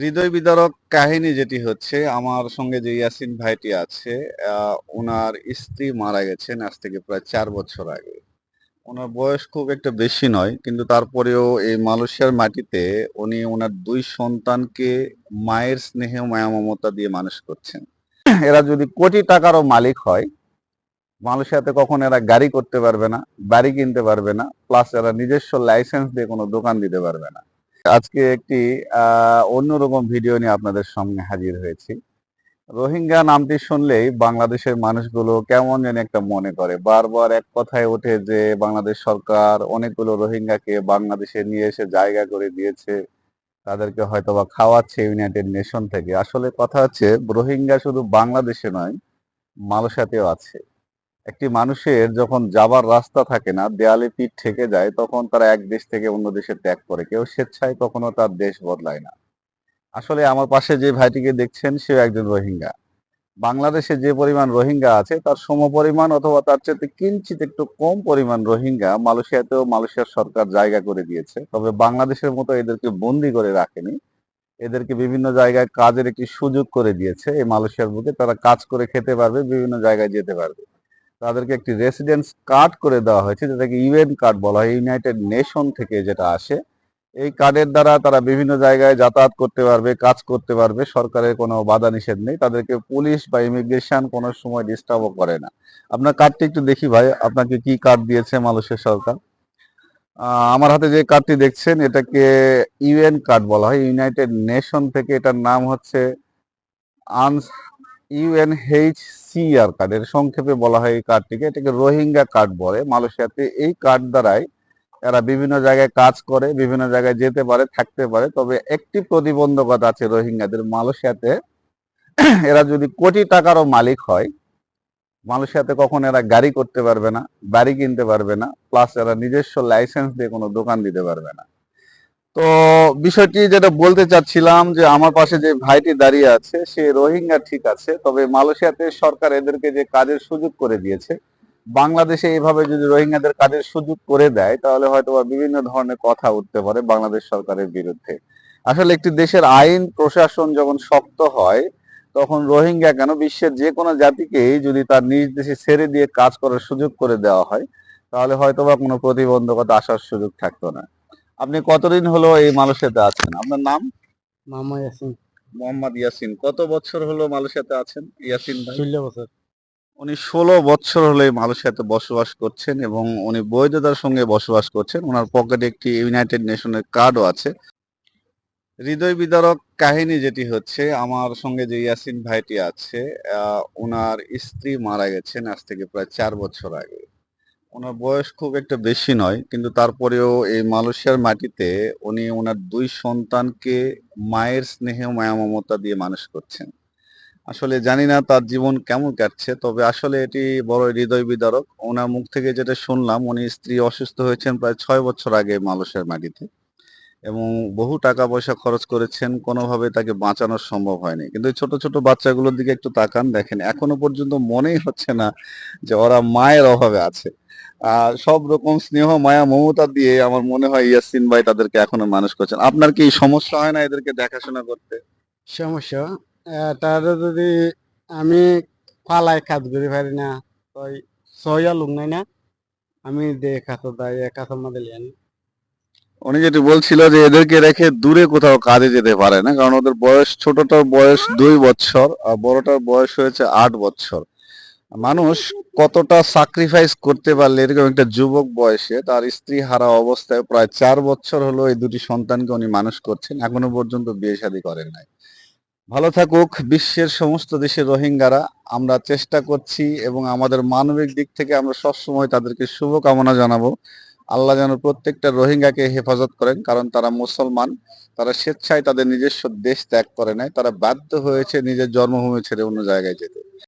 হৃদয় বিদারক কাহিনী যেটি হচ্ছে, আমার সঙ্গে যে ইয়াসিন ভাইটি আছে, ওনার স্ত্রী মারা গেছেন আজ থেকে প্রায় ৪ বছর আগে। ওনার বয়স খুব একটা বেশি নয়, কিন্তু তারপরেও এই মালয়েশিয়ার মাটিতে উনি ওনার ২ সন্তানকে মায়ের স্নেহে ও মায়া মমতা দিয়ে মানুষ করছেন। এরা যদি কোটি টাকারও মালিক হয়, মালয়েশিয়াতে কখনো এরা গাড়ি করতে পারবে না, বাড়ি কিনতে পারবে না, প্লাস এরা নিজস্ব লাইসেন্স দিয়ে কোনো দোকান দিতে পারবে না। আজকে একটি অন্যরকম ভিডিও নিয়ে আপনাদের সামনে হাজির হয়েছি। রোহিঙ্গা নামটি শুনলেই বাংলাদেশের মানুষগুলো কেমন যেন একটা মনে করে। বারবার এক কথায় ওঠে যে বাংলাদেশ সরকার অনেকগুলো রোহিঙ্গাকে বাংলাদেশে নিয়ে এসে জায়গা করে দিয়েছে। তাদেরকে হয়তোবা খাওয়াচ্ছে ইউনাইটেড নেশন থেকে। আসলে কথা হচ্ছে, রোহিঙ্গা শুধু বাংলাদেশে নয়, মালয়েশিয়াতেও আছে। একটি মানুষের যখন যাবার রাস্তা থাকে না, দেয়ালে পিঠ ঠেকে যায়, তখন তারা এক দেশ থেকে অন্য দেশে ত্যাগ করে। কেউ স্বেচ্ছায় কখনো তার দেশ বদলায় না। আসলে আমার পাশে যে ভাইটিকে দেখছেন, সেও একজন রোহিঙ্গা। বাংলাদেশে যে পরিমাণ রোহিঙ্গা আছে, তার সমপরিমাণ অথবা তার চেয়ে কিঞ্চিত একটু কম পরিমাণ রোহিঙ্গা মালয়েশিয়াতেও মালয়েশিয়ার সরকার জায়গা করে দিয়েছে। তবে বাংলাদেশের মতো এদেরকে বন্দি করে রাখেনি। এদেরকে বিভিন্ন জায়গায় কাজের একটি সুযোগ করে দিয়েছে। এই মালয়েশিয়ার বুকে তারা কাজ করে খেতে পারবে, বিভিন্ন জায়গায় যেতে পারবে। তাদেরকে একটি রেসিডেন্স কার্ড করে দেওয়া হয়েছে, যেটাকে ইউএন কার্ড বলা হয়, ইউনাইটেড নেশন থেকে যেটা আসে। এই কার্ডের দ্বারা তারা বিভিন্ন জায়গায় যাতায়াত করতে পারবে, কাজ করতে পারবে, সরকারের কোনো বাধা নিষেধ নেই। তাদেরকে পুলিশ বা ইমিগ্রেশন কোনো সময় ডিস্টার্বও করে না। আপনার কার্ডটি একটু দেখি ভাই, আপনাকে কি কার্ড দিয়েছে মালয়েশিয়া সরকার। আমার হাতে যে কার্ডটি দেখছেন, এটাকে ইউএন কার্ড বলা হয়, ইউনাইটেড নেশন থেকে। এটার নাম হচ্ছে আনস ইউএনএইচসিআর কার্ড, এর সংক্ষেপে বলা হয় এই কার্ডটিকে। এটাকে রোহিঙ্গা কার্ড বলে মালয়েশিয়াতে। এই কার্ড দ্বারাই এরা বিভিন্ন জায়গায় কাজ করে, বিভিন্ন জায়গায় যেতে পারে, থাকতে পারে। তবে একটি প্রতিবন্ধকতা আছে রোহিঙ্গাদের মালয়েশিয়াতে। এরা যদি কোটি টাকারও মালিক হয়, মালয়েশিয়াতে কখনো এরা গাড়ি করতে পারবে না, বাড়ি কিনতে পারবে না, প্লাস এরা নিজস্ব লাইসেন্স দিয়ে কোনো দোকান দিতে পারবে না। তো বিষয়টি যেটা বলতে চাচ্ছিলাম, যে আমার পাশে যে ভাইটি দাঁড়িয়ে আছে, সে রোহিঙ্গা ঠিক আছে, তবে মালয়েশিয়াতে সরকার এদেরকে যে কাজের সুযোগ করে দিয়েছে, বাংলাদেশে এইভাবে যদি রোহিঙ্গাদের কাজের সুযোগ করে দেয়, তাহলে হয়তোবা বিভিন্ন ধরনের কথা উঠতে পারে বাংলাদেশ সরকারের বিরুদ্ধে। আসলে একটি দেশের আইন প্রশাসন যখন শক্ত হয়, তখন রোহিঙ্গা কেন, বিশ্বের যে কোনো জাতিকেই যদি তার নিজ দেশে ছেড়ে দিয়ে কাজ করার সুযোগ করে দেওয়া হয়, তাহলে হয়তোবা কোনো প্রতিবন্ধকতা আসার সুযোগ থাকতো না। আপনি কতদিন হলো এই মালয়েশিয়াতে আছেন? আপনার নাম? মামা ইয়াসিন। মোহাম্মদ ইয়াসিন। কত বছর হলো মালয়েশিয়াতে আছেন ইয়াসিন ভাই? 16 বছর। উনি ১৬ বছর হলো এই মালয়েশিয়াতে বসবাস করছেন, এবং উনি বৈধতার সঙ্গে বসবাস করছেন। ওনার পকেটে একটি ইউনাইটেড নেশনের কার্ডও আছে। হৃদয় বিদারক কাহিনী যেটি হচ্ছে, আমার সঙ্গে যে ইয়াসিন ভাইটি আছে, ওনার স্ত্রী মারা গেছেন আজ থেকে প্রায় ৪ বছর আগে। ওনার বয়স খুব একটা বেশি নয়, কিন্তু তারপরেও এই মালয়েশিয়ার মাটিতে উনি ওনার ২ সন্তানকে মায়ের স্নেহে ও মায়া মমতা দিয়ে মানুষ করছেন। আসলে জানি না তার জীবন কেমন কাটছে, তবে আসলে এটি বড় হৃদয় বিদারক। ওনার মুখ থেকে যেটা শুনলাম, উনি স্ত্রী অসুস্থ হয়েছেন প্রায় ৬ বছর আগে মালয়েশিয়ার মাটিতে, এবং বহু টাকা পয়সা খরচ করেছেন, কোনোভাবে তাকে বাঁচানো সম্ভব হয়নি। কিন্তু এই ছোট ছোট বাচ্চাগুলোর দিকে একটু তাকান, দেখেন এখনো পর্যন্ত মনেই হচ্ছে না যে ওরা মায়ের অভাবে আছে। সব রকম স্নেহ মায়া মমতা দিয়ে আমার মনে হয় ইয়াসিন ভাই তাদেরকে এখনো মানুষ করছেন। আপনার কি সমস্যা হয় না এদেরকে দেখাশোনা করতে? সমস্যা তাহলে যদি আমি ফালাই কাজ করি পারি না, ওই সইয়া লোক নাই না, আমি দে কাছে দাই কাছে মাদে লিয়ানি। উনি যেটি বলছিল যে এদেরকে রেখে দূরে কোথাও কাজে যেতে পারে না, কারণ ওদের বয়স, ছোটটার বয়স ২ বছর আর বড়টার বয়স হয়েছে ৮ বছর। মানুষ কতটা স্যাক্রিফাইস করতে পারলে এরকম একটা যুবক বয়সে, তার স্ত্রী হারা অবস্থায় প্রায় ৪ বছর হলো এই দুটি সন্তানকে উনি মানুষ করছেন, এখনো পর্যন্ত বিয়ে শাদী করেন নাই। ভালো থাকুক বিশ্বের সমস্ত দেশের রোহিঙ্গারা। আমরা চেষ্টা করছি, এবং আমাদের মানবিক দিক থেকে আমরা সবসময় তাদেরকে শুভকামনা জানাবো। আল্লাহ যেন প্রত্যেকটা রোহিঙ্গাকে হেফাজত করেন, কারণ তারা মুসলমান। তারা স্বেচ্ছায় তাদের নিজস্ব দেশ ত্যাগ করে নাই, তারা বাধ্য হয়েছে নিজের জন্মভূমি ছেড়ে অন্য জায়গায় যেতে।